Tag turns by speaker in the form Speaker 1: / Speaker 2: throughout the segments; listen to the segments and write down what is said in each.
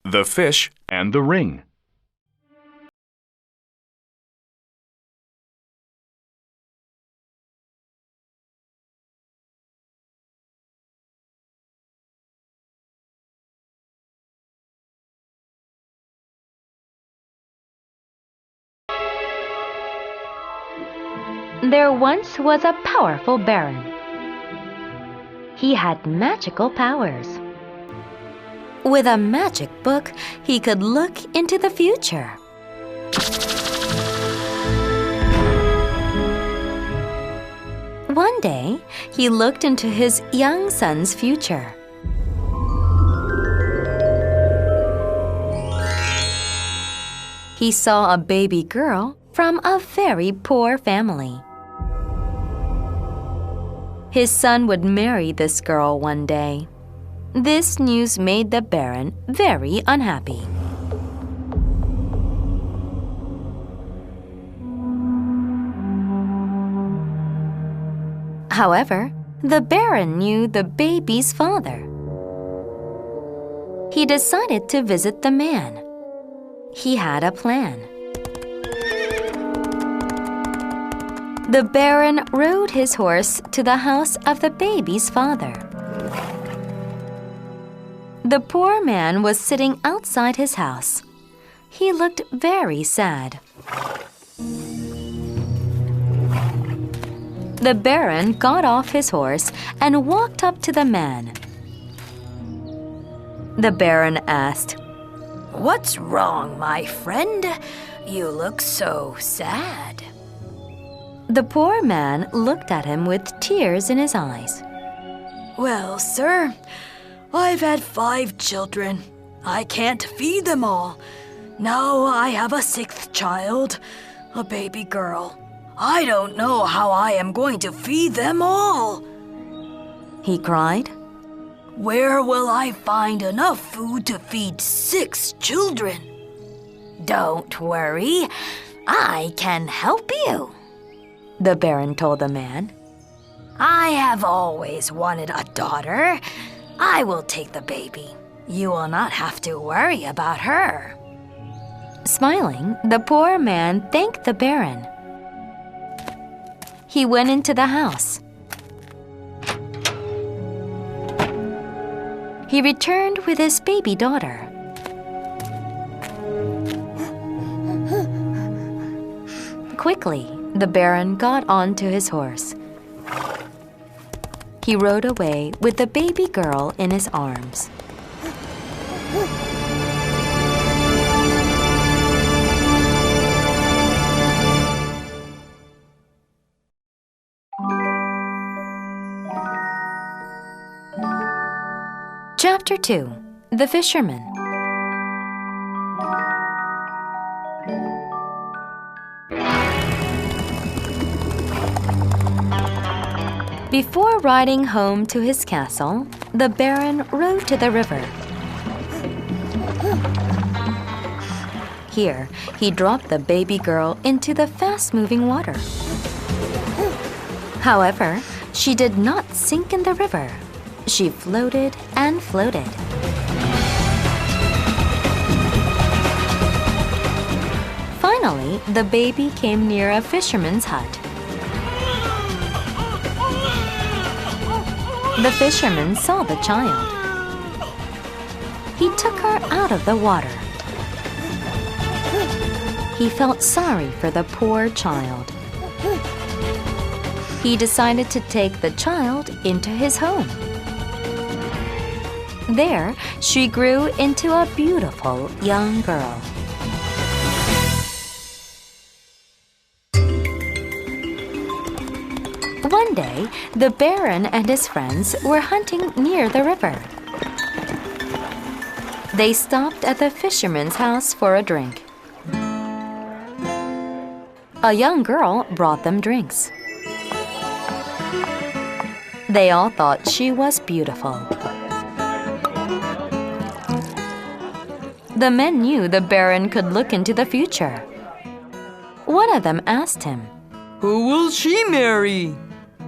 Speaker 1: The Fish and the Ring.
Speaker 2: There once was a powerful baron. He had magical powers. With a magic book, he could look into the future. One day, he looked into his young son's future. He saw a baby girl from a very poor family. His son would marry this girl one day. This news made the Baron very unhappy. However, the Baron knew the baby's father. He decided to visit the man. He had a plan. The Baron rode his horse to the house of the baby's father. The poor man was sitting outside his house. He looked very sad. The Baron got off his horse and walked up to the man. The Baron asked,
Speaker 3: "What's wrong, my friend? You look so sad."
Speaker 2: The poor man looked at him with tears in his eyes.
Speaker 3: "Well, sir, I've had 5 children. I can't feed them all. Now I have a 6th child, a baby girl. I don't know how I am going to feed them all,"
Speaker 2: he cried.
Speaker 3: "Where will I find enough food to feed 6 children?" "Don't worry, I can help you," the Baron told the man. "I have always wanted a daughter. I will take the baby. You will not have to worry about her."
Speaker 2: Smiling, the poor man thanked the Baron. He went into the house. He returned with his baby daughter. Quickly, the Baron got onto his horse. He rode away with the baby girl in his arms. Chapter 2. The Fisherman. Before riding home to his castle, the Baron rode to the river. Here, he dropped the baby girl into the fast-moving water. However, she did not sink in the river. She floated and floated. Finally, the baby came near a fisherman's hut. The fisherman saw the child. He took her out of the water. He felt sorry for the poor child. He decided to take the child into his home. There, she grew into a beautiful young girl. One day, the Baron and his friends were hunting near the river. They stopped at the fisherman's house for a drink. A young girl brought them drinks. They all thought she was beautiful. The men knew the Baron could look into the future. One of them asked him,
Speaker 4: "Who will she marry?"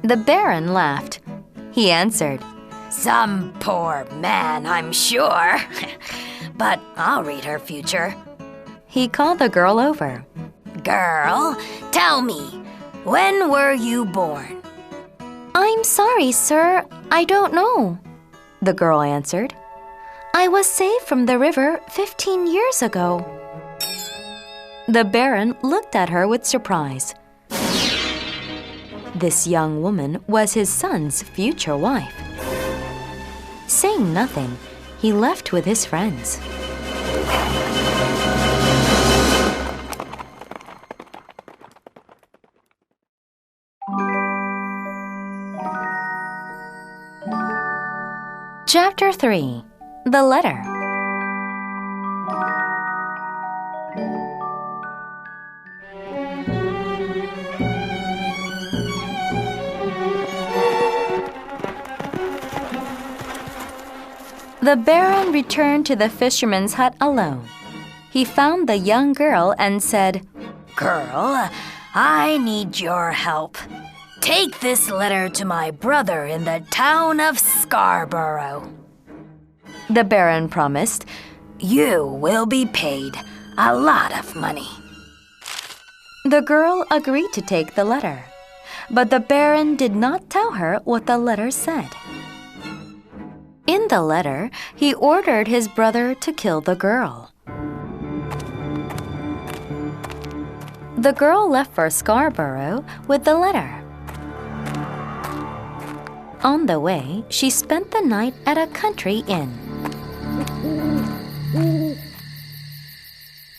Speaker 2: The Baron laughed. He answered,
Speaker 3: "Some poor man, I'm sure. but I'll read her future.
Speaker 2: He called the girl over.
Speaker 3: Girl, tell me, when were you born?
Speaker 2: I'm sorry, sir. I don't know, the girl answered. I was saved from the river 15 years ago. The Baron looked at her with surprise. This young woman was his son's future wife. Saying nothing, he left with his friends. Chapter 3. The Letter. The Baron returned to the fisherman's hut alone. He found the young girl and said,
Speaker 3: Girl, I need your help. Take this letter to my brother in the town of Scarborough.
Speaker 2: The Baron promised.
Speaker 3: You will be paid a lot of money.
Speaker 2: The girl agreed to take the letter, but the Baron did not tell her what the letter said. In the letter, he ordered his brother to kill the girl. The girl left for Scarborough with the letter. On the way, she spent the night at a country inn.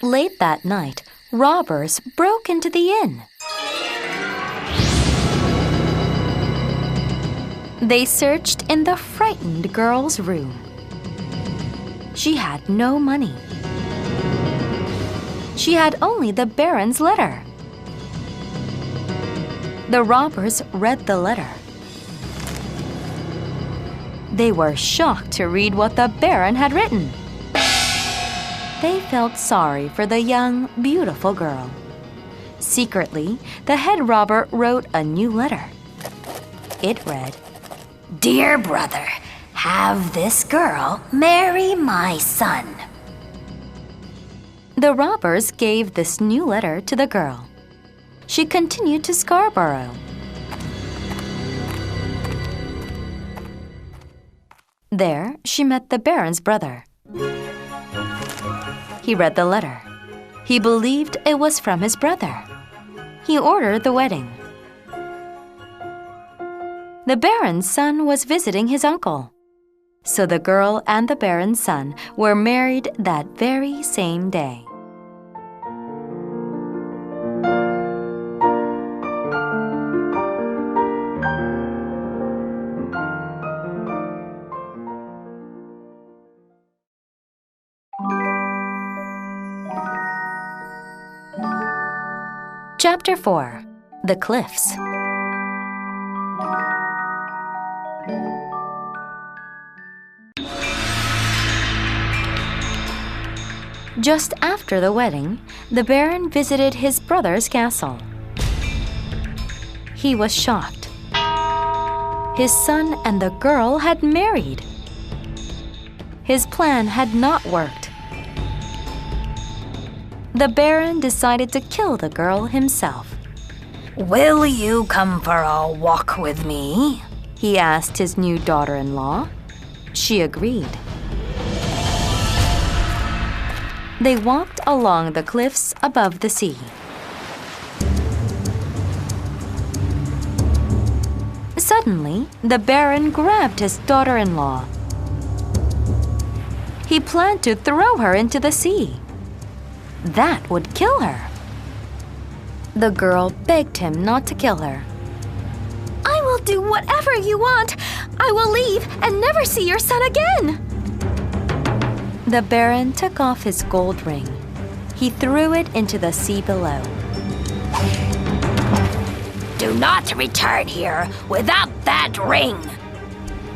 Speaker 2: Late that night, robbers broke into the inn. They searched in the frightened girl's room. She had no money. She had only the Baron's letter. The robbers read the letter. They were shocked to read what the Baron had written. They felt sorry for the young, beautiful girl. Secretly, the head robber wrote a new letter. It read,
Speaker 3: Dear brother, have this girl marry my son.
Speaker 2: The robbers gave this new letter to the girl. She continued to Scarborough. There, she met the Baron's brother. He read the letter. He believed it was from his brother. He ordered the wedding. The Baron's son was visiting his uncle. So the girl and the Baron's son were married that very same day. Chapter 4. The Cliffs. Just after the wedding, the Baron visited his brother's castle. He was shocked. His son and the girl had married. His plan had not worked. The Baron decided to kill the girl himself.
Speaker 3: Will you come for a walk with me?
Speaker 2: He asked his new daughter-in-law. She agreed. They walked along the cliffs above the sea. Suddenly, the Baron grabbed his daughter-in-law. He planned to throw her into the sea. That would kill her. The girl begged him not to kill her.
Speaker 5: I will do whatever you want. I will leave and never see your son again.
Speaker 2: The Baron took off his gold ring. He threw it into the sea below.
Speaker 3: Do not return here without that ring,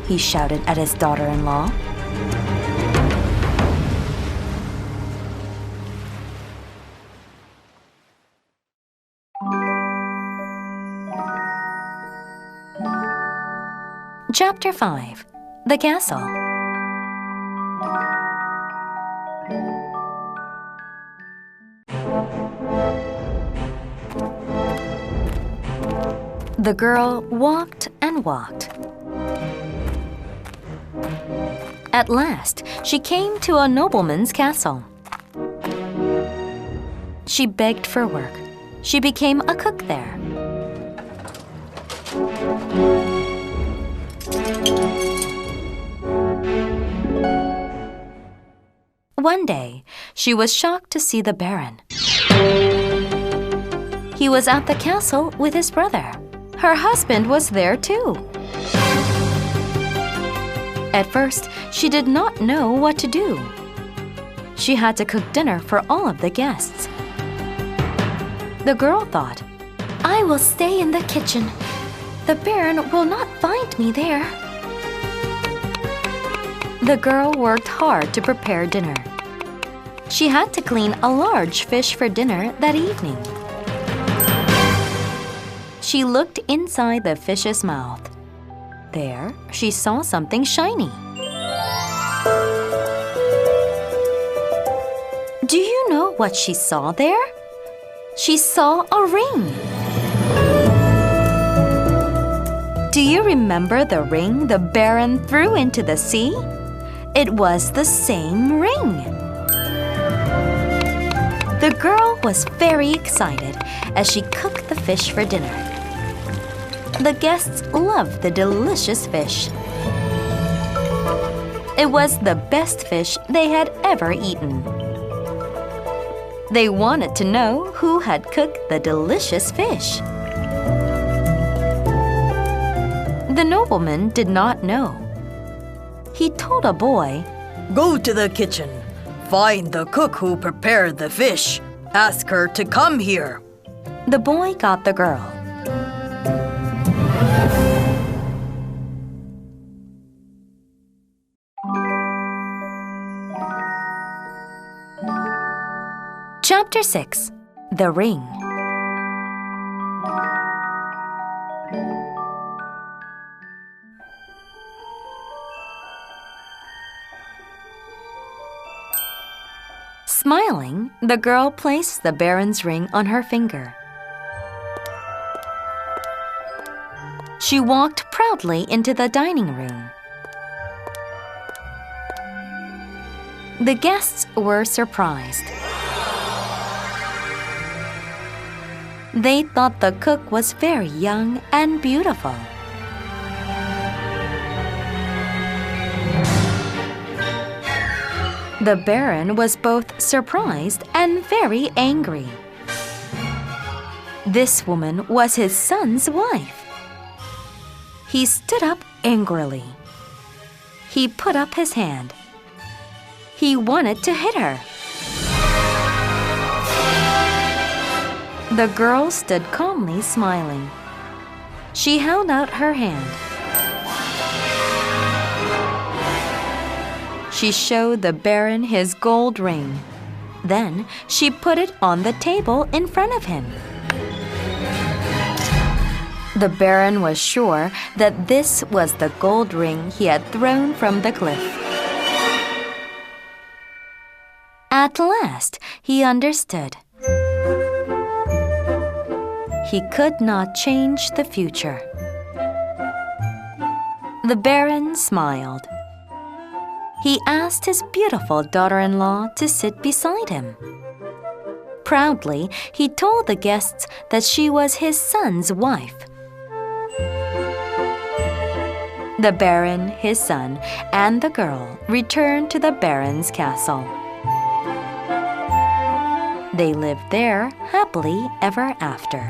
Speaker 2: he shouted at his daughter-in-law. Chapter 5. The Castle. The girl walked and walked. At last, she came to a nobleman's castle. She begged for work. She became a cook there. One day, she was shocked to see the Baron. He was at the castle with his brother. Her husband was there too. At first, she did not know what to do. She had to cook dinner for all of the guests. The girl thought,
Speaker 5: I will stay in the kitchen. The Baron will not find me there.
Speaker 2: The girl worked hard to prepare dinner. She had to clean a large fish for dinner that evening. She looked inside the fish's mouth. There, she saw something shiny. Do you know what she saw there? She saw a ring. Do you remember the ring the Baron threw into the sea? It was the same ring. The girl was very excited as she cooked the fish for dinner. The guests loved the delicious fish. It was the best fish they had ever eaten. They wanted to know who had cooked the delicious fish. The nobleman did not know. He told a boy,
Speaker 4: Go to the kitchen. Find the cook who prepared the fish. Ask her to come here.
Speaker 2: The boy got the girl. Chapter 6. The Ring. Smiling, the girl placed the Baron's ring on her finger. She walked proudly into the dining room. The guests were surprised. They thought the cook was very young and beautiful. The Baron was both surprised and very angry. This woman was his son's wife. He stood up angrily. He put up his hand. He wanted to hit her. The girl stood calmly smiling. She held out her hand. She showed the Baron his gold ring. Then she put it on the table in front of him. The Baron was sure that this was the gold ring he had thrown from the cliff. At last, he understood. He could not change the future. The Baron smiled. He asked his beautiful daughter-in-law to sit beside him. Proudly, he told the guests that she was his son's wife. The Baron, his son, and the girl returned to the Baron's castle. They lived there happily ever after.